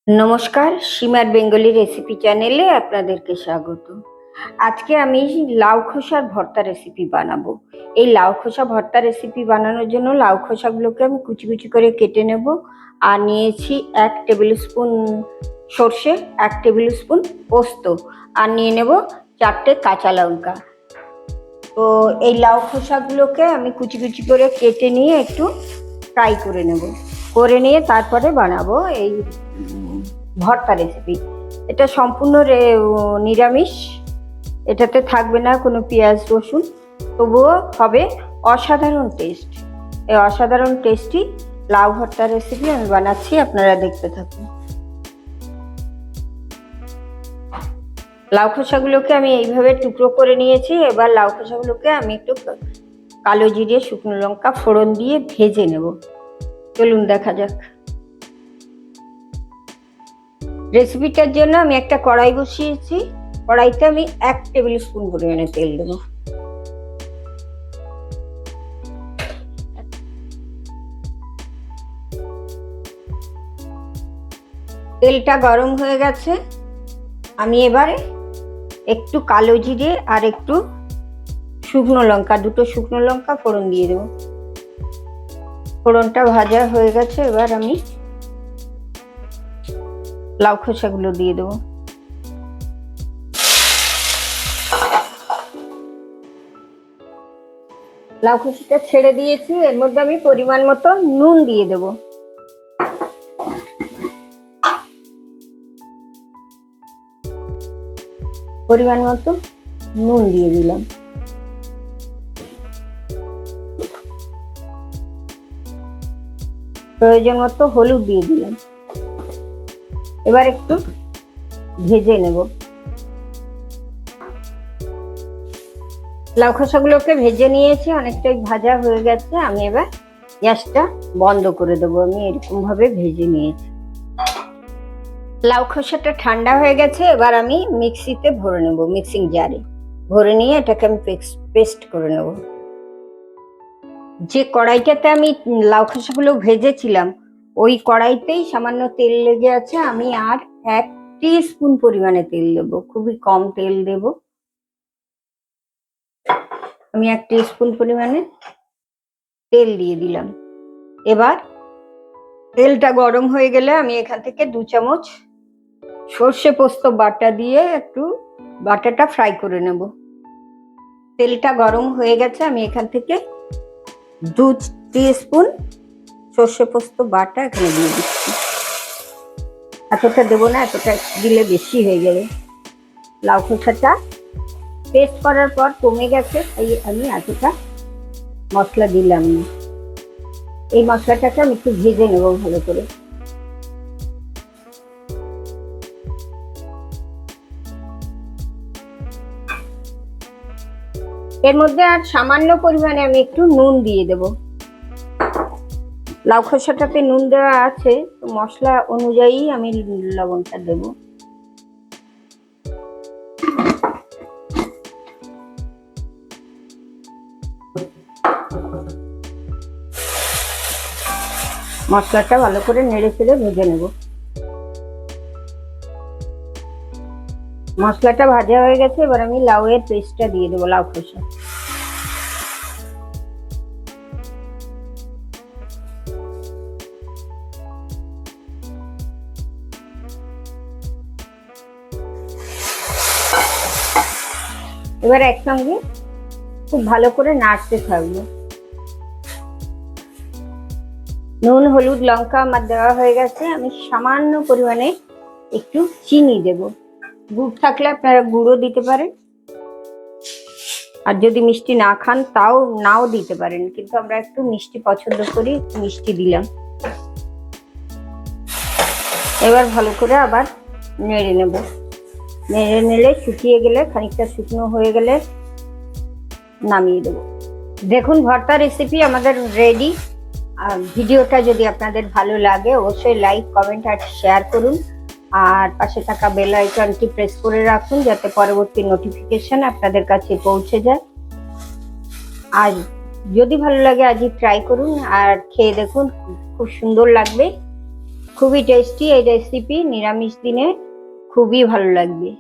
নমস্কার, সীমার Bengali recipe চ্যানেলে আপনাদেরকে স্বাগত। আজকে আমি লাউ খোসার ভর্তা রেসিপি বানাবো। এই লাউ খোসা ভর্তা রেসিপি বানানোর জন্য লাউ খোসাগুলোকে আমি কুচি কুচি করে কেটে নেব। আর নিয়েছি 1 টেবিল স্পুন সর্ষে, 1 টেবিল স্পুন পোস্ত, আর নিয়ে নেব 4টে কাঁচা লঙ্কা। তো এই লাউ খোসাগুলোকে আমি কুচি কুচি করে কেটে নিয়ে একটু ফ্রাই করে নেব, করে নিয়ে তারপরে বানাবো এই ভর্তা রেসিপি। এটা সম্পূর্ণ নিরামিষ, এটাতে থাকবে না কোনো পেঁয়াজ রসুন, তবুও হবে অসাধারণ টেস্ট। এই অসাধারণ টেস্টি লাউ ভর্তা রেসিপি আমি বানাচ্ছি, আপনারা দেখতে থাকুন। লাউ খোসাগুলোকে আমি এইভাবে টুকরো করে নিয়েছি। এবার লাউ খোসাগুলোকে আমি একটু কালো জিরে, শুকনো লঙ্কা ফোড়ন দিয়ে ভেজে নেব। চলুন দেখা যাক। রেসিপিটার জন্য আমি একটা কড়াই বসিয়েছি। কড়াইতে আমি 1 টেবিল স্পুন পরিমাণে তেল দেব। তেলটা গরম হয়ে গেছে। আমি এবারে একটু কালো জিরে আর একটু শুকনো লঙ্কা, 2টো শুকনো লঙ্কা ফোড়ন দিয়ে দেব। ফোড়নটা ভাজা হয়ে গেছে। এবার আমি লাউ খোসাগুলো দিয়ে দেবো। লাউ খোসাটা ছেড়ে দিয়েছি। এর মধ্যে আমি পরিমাণ মতো নুন দিয়ে দেব। পরিমাণ মতো নুন দিয়ে দিলাম। প্রয়োজন মতো হলুদ দিয়ে দিলাম। এবার একটু ভেজে নেব। লাউ খোসাগুলোকে ভেজে নিয়েছি, অনেকটাই ভাজা হয়ে গেছে। আমি এবার গ্যাসটা বন্ধ করে দেবো। আমি এরকম ভাবে ভেজে নিয়েছি। লাউ খোসাটা ঠান্ডা হয়ে গেছে। এবার আমি মিক্সিতে ভরে নেব, মিক্সিং জারে ভরে নিয়ে এটাকে আমি পেস্ট করে নেব। যে কড়াইটাতে আমি লাউ খোসাগুলো ভেজেছিলাম, ওই কড়াইতেই সামান্য তেল লেগে আছে। আমি আর 1 টিস্পুন পরিমাণে তেল দেব, খুবই কম তেল দেব। আমি 1 টিস্পুন পরিমাণে তেল দিয়ে দিলাম। এবার তেলটা গরম হয়ে গেলে আমি এখান থেকে 2 চামচ সর্ষে পোস্ত বাটা দিয়ে একটু বাটাটা ফ্রাই করে নেব। তেলটা গরম হয়ে গেছে। আমি এখান থেকে 2 টিস্পুন সর্ষে পোস্ত বাটা এখানে দিয়ে দিচ্ছি। এতটা দেবো না, এতটা দিলে বেশি হয়ে যাবে। লাউ খোসাটা পেস্ট করার পর কমে গেছে, তাই আমি এতটা মশলা দিলাম না। এই মশলাটাকে আমি একটু ভেজে নেব ভালো করে। এর মধ্যে আর সামান্য পরিমাণে আমি একটু নুন দিয়ে দেব। লাউ খোসাটাতে নুন দেওয়া আছে, তো মশলা অনুযায়ী আমি লবণটা দেব। মশলাটা ভালো করে নেড়ে চেড়ে ভেজে নেব। মশলাটা ভাজা হয়ে গেছে। এবার আমি লাউয়ের পেস্টটা দিয়ে দেবো, লাউ খোসা। এবার একসঙ্গে খুব ভালো করে নাড়তে থাকবো। নুন, হলুদ, লঙ্কা আমার দেওয়া হয়ে গেছে। আমি সামান্য পরিমাণে একটু চিনি দেব। গুড় থাকলে আপনারা গুঁড়ো দিতে পারেন, আর যদি মিষ্টি না খান তাও নাও দিতে পারেন, কিন্তু আমরা একটু মিষ্টি পছন্দ করি, মিষ্টি দিলাম। এবার ভালো করে আবার নেড়ে নেব। নেড়ে নেড়ে শুকিয়ে গেলে, খানিকটা শুকনো হয়ে গেলে নামিয়ে দেব। দেখুন, ভর্তা রেসিপি আমাদের রেডি। আর ভিডিওটা যদি আপনাদের ভালো লাগে অবশ্যই লাইক, কমেন্ট আর শেয়ার করুন। আর পাশে থাকা বেল আইকনটি প্রেস করে রাখুন, যাতে পরবর্তী নোটিফিকেশন আপনাদের কাছে পৌঁছে যায়। আর যদি ভালো লাগে আজই ট্রাই করুন আর খেয়ে দেখুন, খুব সুন্দর লাগবে। খুবই টেস্টি এই রেসিপি, নিরামিষ দিনে খুবই ভালো লাগবে।